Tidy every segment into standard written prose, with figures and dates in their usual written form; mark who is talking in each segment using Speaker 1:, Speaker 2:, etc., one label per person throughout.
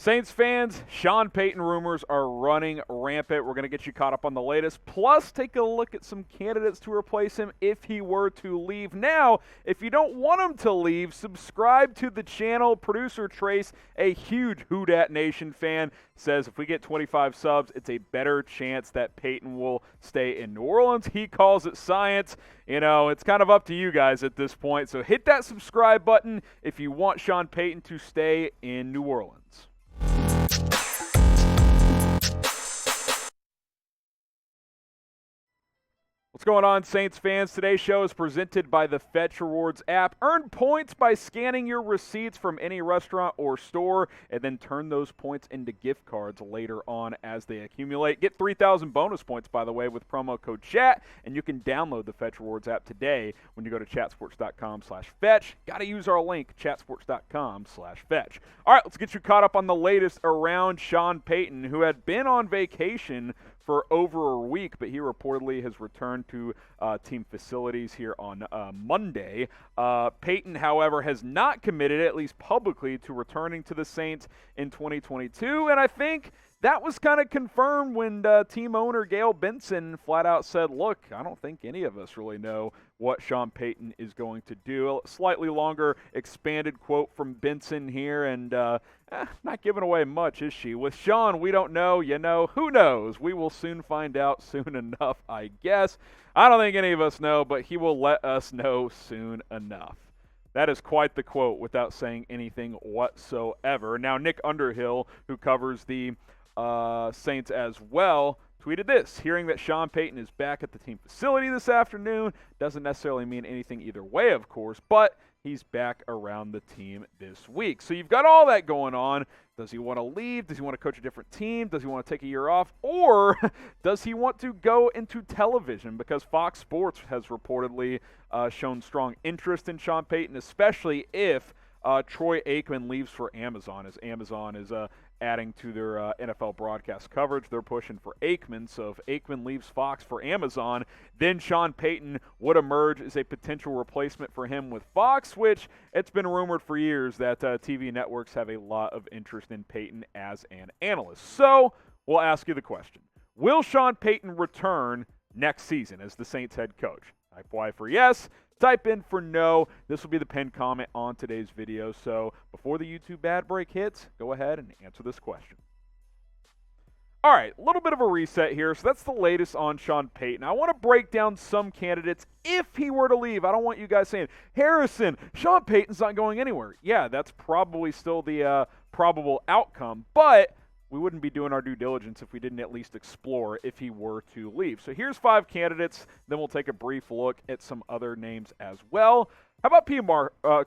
Speaker 1: Saints fans, Sean Payton rumors are running rampant. We're going to get you caught up on the latest, plus take a look at some candidates to replace him if he were to leave. Now, if you don't want him to leave, subscribe to the channel. Producer Trace, a huge Who Dat Nation fan, says if we get 25 subs, it's a better chance that Payton will stay in New Orleans. He calls it science. You know, it's kind of up to you guys at this point. So hit that subscribe button if you want Sean Payton to stay in New Orleans. What's going on, Saints fans? Today's show is presented by the Fetch Rewards app. Earn points by scanning your receipts from any restaurant or store, and then turn those points into gift cards later on as they accumulate. Get 3,000 bonus points, by the way, with promo code CHAT, and you can download the Fetch Rewards app today when you go to chatsports.com/fetch. Got to use our link, chatsports.com/fetch. All right, let's get you caught up on the latest around Sean Payton, who had been on vacation for over a week, but he reportedly has returned to team facilities here on Monday. Payton, however, has not committed, at least publicly, to returning to the Saints in 2022, and I think that was kind of confirmed when team owner Gail Benson flat out said, look, I don't think any of us really know what Sean Payton is going to do. A slightly longer expanded quote from Benson here, and not giving away much, is she? With Sean, we don't know, you know, who knows? We will soon find out soon enough, I guess. I don't think any of us know, but he will let us know soon enough. That is quite the quote without saying anything whatsoever. Now, Nick Underhill, who covers the Saints as well, tweeted this: hearing that Sean Payton is back at the team facility this afternoon doesn't necessarily mean anything either way, of course, but he's back around the team this week. So you've got all that going on. Does he want to leave? Does he want to coach a different team? Does he want to take a year off? Or does he want to go into television? Because Fox Sports has reportedly shown strong interest in Sean Payton, especially if Troy Aikman leaves for Amazon, as Amazon is adding to their NFL broadcast coverage. They're pushing for Aikman, so if Aikman leaves Fox for Amazon, then Sean Payton would emerge as a potential replacement for him with Fox, which it's been rumored for years that TV networks have a lot of interest in Payton as an analyst. So we'll ask you the question: will Sean Payton return next season as the Saints head coach? Type Y for yes. Type in for no. This will be the pinned comment on today's video. So before the YouTube ad break hits, go ahead and answer this question. All right, a little bit of a reset here. So that's the latest on Sean Payton. I want to break down some candidates if he were to leave. I don't want you guys saying, Harrison, Sean Payton's not going anywhere. Yeah, that's probably still the probable outcome, but we wouldn't be doing our due diligence if we didn't at least explore if he were to leave. So here's 5 candidates. Then we'll take a brief look at some other names as well. How about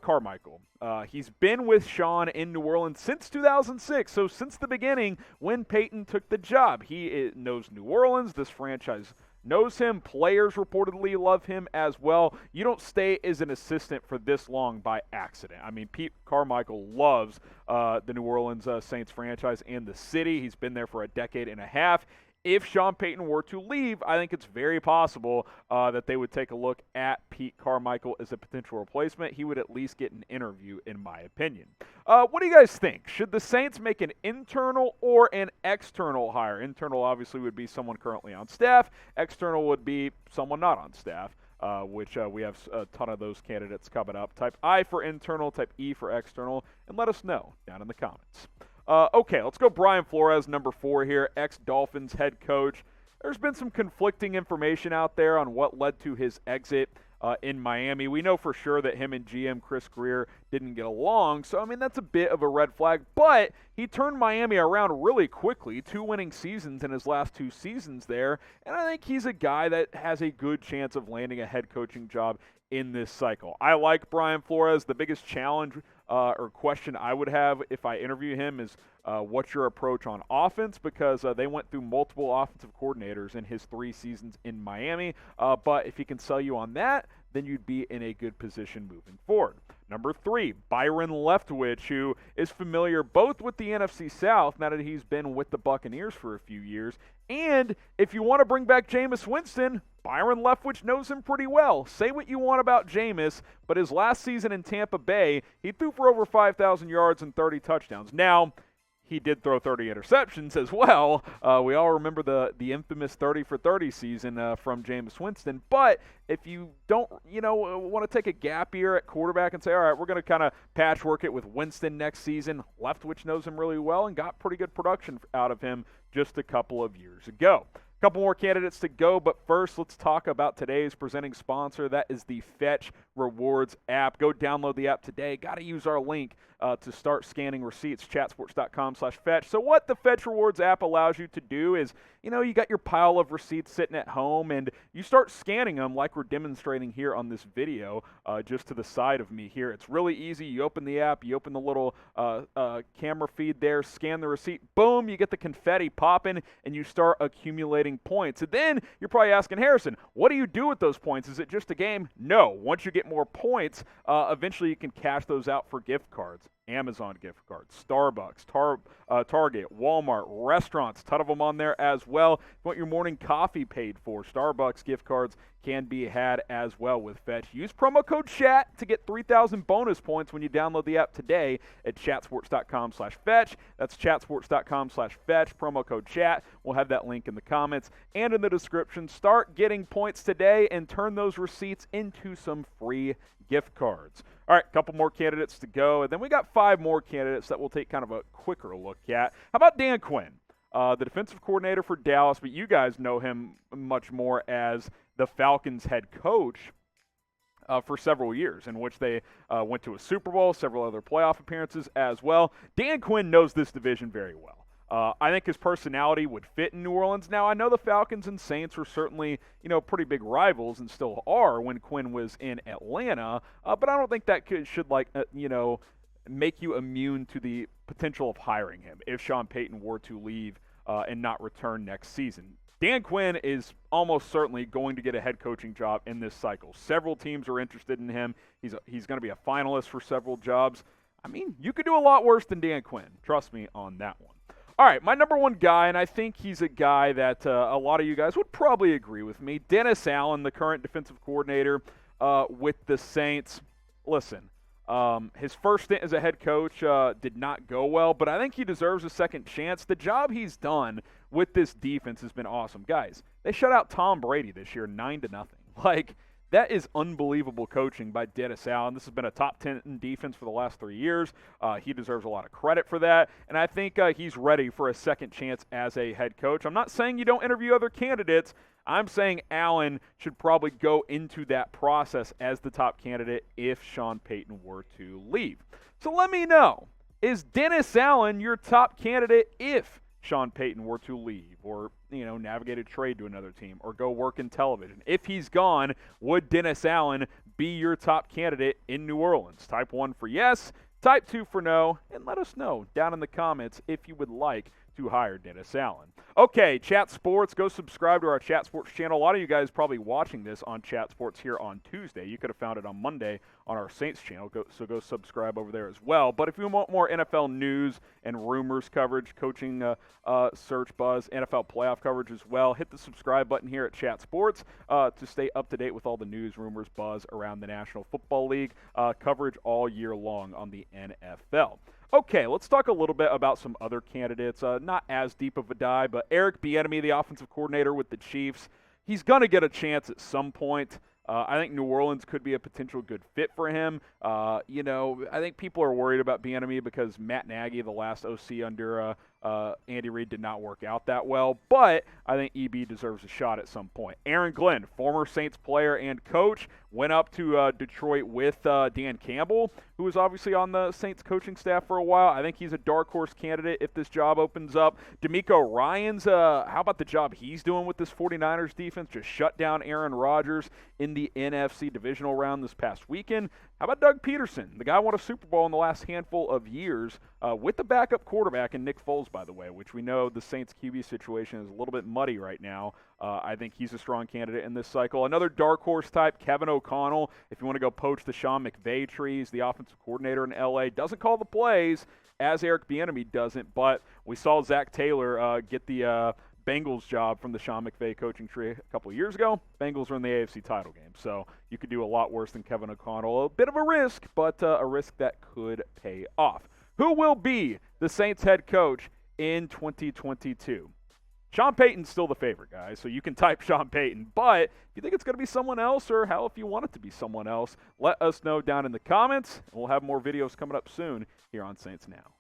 Speaker 1: Carmichael? He's been with Sean in New Orleans since 2006, so since the beginning when Payton took the job. He knows New Orleans. This franchise knows him. Players reportedly love him as well. You don't stay as an assistant for this long by accident. I mean, Pete Carmichael loves the New Orleans Saints franchise and the city. He's been there for a decade and a half. If Sean Payton were to leave, I think it's very possible that they would take a look at Pete Carmichael as a potential replacement. He would at least get an interview, in my opinion. What do you guys think? Should the Saints make an internal or an external hire? Internal obviously would be someone currently on staff. External would be someone not on staff, which we have a ton of those candidates coming up. Type I for internal, type E for external, and let us know down in the comments. Okay, let's go Brian Flores, number 4 here, ex-Dolphins head coach. There's been some conflicting information out there on what led to his exit in Miami. We know for sure that him and GM Chris Greer didn't get along, so, I mean, that's a bit of a red flag, but he turned Miami around really quickly, 2 winning seasons in his last 2 seasons there, and I think he's a guy that has a good chance of landing a head coaching job in this cycle. I like Brian Flores. The biggest challenge or question I would have if I interview him is what's your approach on offense, because they went through multiple offensive coordinators in his 3 seasons in Miami, but if he can sell you on that, then you'd be in a good position moving forward. Number 3, Byron Leftwich, who is familiar both with the NFC South, now that he's been with the Buccaneers for a few years, and if you want to bring back Jameis Winston, Byron Leftwich knows him pretty well. Say what you want about Jameis, but his last season in Tampa Bay, he threw for over 5,000 yards and 30 touchdowns. Now, he did throw 30 interceptions as well. We all remember the infamous 30 for 30 season from Jameis Winston. But if you don't, want to take a gap year at quarterback and say, all right, we're going to kind of patchwork it with Winston next season, Leftwich knows him really well and got pretty good production out of him just a couple of years ago. Couple more candidates to go, but first let's talk about today's presenting sponsor. That is the Fetch Rewards app. Go download the app today. Got to use our link to start scanning receipts, chatsports.com/fetch. So what the Fetch Rewards app allows you to do is, you got your pile of receipts sitting at home, and you start scanning them like we're demonstrating here on this video just to the side of me here. It's really easy. You open the app, you open the little camera feed there, scan the receipt, boom, you get the confetti popping, and you start accumulating points. And then you're probably asking, Harrison, what do you do with those points? Is it just a game? No. Once you get more points, eventually you can cash those out for gift cards. Amazon gift cards, Starbucks, Target, Walmart, restaurants, ton of them on there as well. If you want your morning coffee paid for, Starbucks gift cards can be had as well with Fetch. Use promo code CHAT to get 3,000 bonus points when you download the app today at chatsports.com/fetch. That's chatsports.com/fetch, promo code CHAT. We'll have that link in the comments and in the description. Start getting points today and turn those receipts into some free gift cards. All right, a couple more candidates to go, and then we got 5 more candidates that we'll take kind of a quicker look at. How about Dan Quinn, the defensive coordinator for Dallas, but you guys know him much more as the Falcons head coach for several years, in which they went to a Super Bowl, several other playoff appearances as well. Dan Quinn knows this division very well. I think his personality would fit in New Orleans. Now, I know the Falcons and Saints were certainly, pretty big rivals and still are when Quinn was in Atlanta, but I don't think that should make you immune to the potential of hiring him if Sean Payton were to leave and not return next season. Dan Quinn is almost certainly going to get a head coaching job in this cycle. Several teams are interested in him. He's going to be a finalist for several jobs. I mean, you could do a lot worse than Dan Quinn. Trust me on that one. All right, my number one guy, and I think he's a guy that a lot of you guys would probably agree with me, Dennis Allen, the current defensive coordinator with the Saints. Listen, his first stint as a head coach did not go well, but I think he deserves a second chance. The job he's done with this defense has been awesome. Guys, they shut out Tom Brady this year 9-0. That is unbelievable coaching by Dennis Allen. This has been a top 10 defense for the last 3 years. He deserves a lot of credit for that, and I think he's ready for a second chance as a head coach. I'm not saying you don't interview other candidates. I'm saying Allen should probably go into that process as the top candidate if Sean Payton were to leave. So let me know, is Dennis Allen your top candidate if Sean Payton were to leave or, navigate a trade to another team or go work in television? If he's gone, would Dennis Allen be your top candidate in New Orleans? Type 1 for yes, type 2 for no, and let us know down in the comments if you would like to hire Dennis Allen. Okay, Chat Sports, go subscribe to our Chat Sports channel. A lot of you guys probably watching this on Chat Sports here on Tuesday. You could have found it on Monday on our Saints channel, so go subscribe over there as well. But if you want more NFL news and rumors coverage, coaching search buzz, NFL playoff coverage as well, hit the subscribe button here at Chat Sports to stay up to date with all the news, rumors, buzz around the National Football League, coverage all year long on the NFL. Okay, let's talk a little bit about some other candidates. Not as deep of a dive, but Eric Bieniemy, the offensive coordinator with the Chiefs, he's going to get a chance at some point. I think New Orleans could be a potential good fit for him. I think people are worried about Bieniemy because Matt Nagy, the last OC under Andy Reid, did not work out that well. But I think EB deserves a shot at some point. Aaron Glenn, former Saints player and coach, went up to Detroit with Dan Campbell, who was obviously on the Saints coaching staff for a while. I think he's a dark horse candidate if this job opens up. DeMeco Ryans, how about the job he's doing with this 49ers defense? Just shut down Aaron Rodgers in the NFC divisional round this past weekend. How about Doug Peterson? The guy won a Super Bowl in the last handful of years with the backup quarterback in Nick Foles, by the way, which we know the Saints QB situation is a little bit muddy right now. I think he's a strong candidate in this cycle. Another dark horse type, Kevin O'Connell. If you want to go poach the Sean McVay trees, the offensive coordinator in L.A. doesn't call the plays, as Eric Bieniemy doesn't, but we saw Zach Taylor get the Bengals job from the Sean McVay coaching tree a couple of years ago. Bengals are in the AFC title game, so you could do a lot worse than Kevin O'Connell. A bit of a risk, but a risk that could pay off. Who will be the Saints head coach in 2022? Sean Payton's still the favorite, guys, so you can type Sean Payton. But if you think it's going to be someone else, or hell, if you want it to be someone else, let us know down in the comments. We'll have more videos coming up soon here on Saints Now.